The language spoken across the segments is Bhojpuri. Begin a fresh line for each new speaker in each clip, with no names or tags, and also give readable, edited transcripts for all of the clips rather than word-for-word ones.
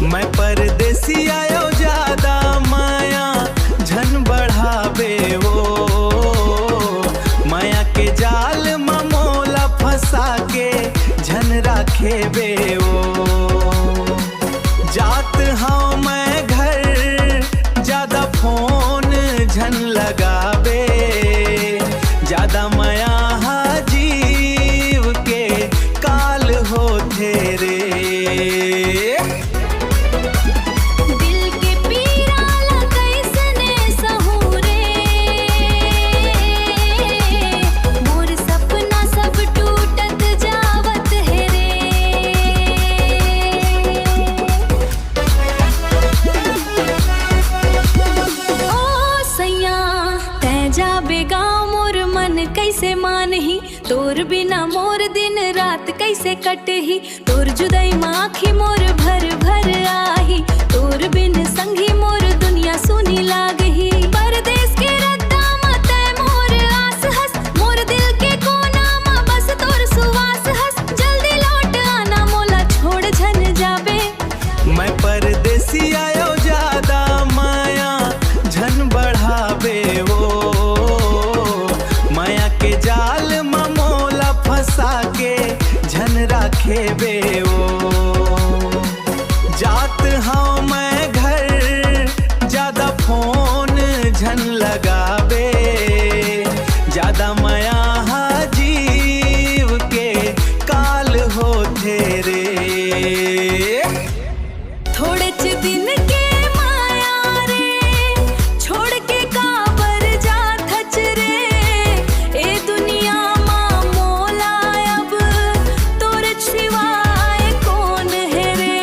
मैं परदेसी आयो ज्यादा माया झन बढ़ावे वो, माया के जाल में मोला फंसा के झन राखे बे वो। जात हाँ मैं घर ज्यादा फोन झन लगावे, ज्यादा माया जीव के काल होते रे।
कैसे मानही तोर बिना मोर दिन रात कैसे कटही, तोर जुदाई में आँखी मोर भर भर आही, तोर बिन संगी मोर दुनिया सुनी लागही। परदेस के रद्दा में तै मोर आस हस, मोर दिल के कोना में बस तोर सुवास हस। जल्दी लौट आना मोला छोड़ झन जाबे।
मैं परदेसी आयो ज्यादा माया झन बढ़ावे वो, माया के जाल में मोला फंसा के झन राखे बे वो। जात हाँ मैं घर ज्यादा फोन झन लगावे, ज्यादा माया जीव के काल होते रे।
थोड़े च दिन के माया रे छोड़ के काबर जात हच रे। ए दुनिया मां मोला अब तोर सिवाय कौन है रे।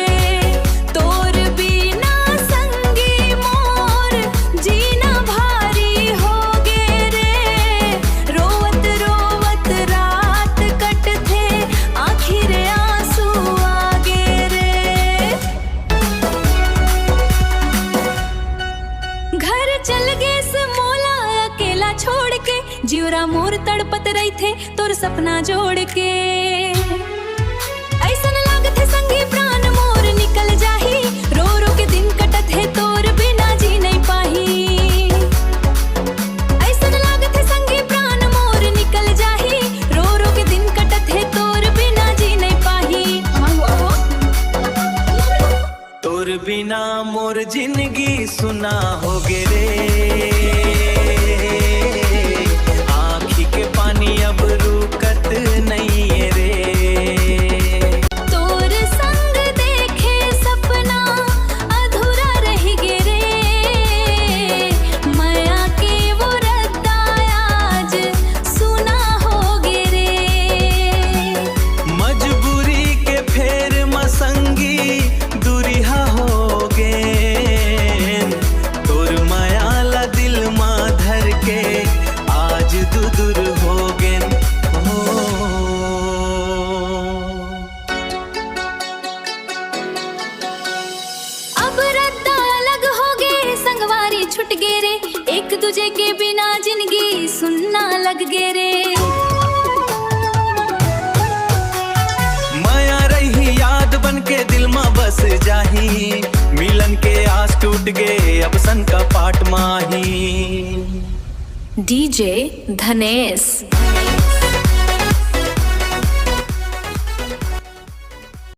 तोर बिना संगी मोर जीना भारी हो गे रे। रोवत रोवत रात कट थे आखिर आंसू आगे रे। घर चल गे से मोला अकेला छोड़ के, जीवरा मोर तड़पत रही थे तोर सपना जोड़ के। ऐसन लागत है संगी प्राण मोर निकल जाही, रो रो के दिन कटत है तोर बिना जी नहीं पाही। ऐसन लागत है संगी प्राण मोर निकल जाही, रो रो के दिन कटत है तोर बिना जी नहीं पाही।
तोर बिना मोर जिंदगी सुना हो गे रे। आँखी के पानी अब रुकत नहीं है रे।
तोर संग देखे सपना अधूरा रह गे रे। माया के वो रद्दा आज सुना हो गे रे।
मजबूरी के फेर मसंगी दूरिहा हो गे, तोर माया ला दिल मा धर के आज दूर हो गे हो।
अब रद्दा अलग हो गे संगवारी छुट गे रे। एक दूजे के बिना जिंदगी सुनना लग गे रे।
माया रही याद बन के दिल में बस जाही, मिलन के आस टूट गए अब सन का पाट माही।
डीजे धनेश।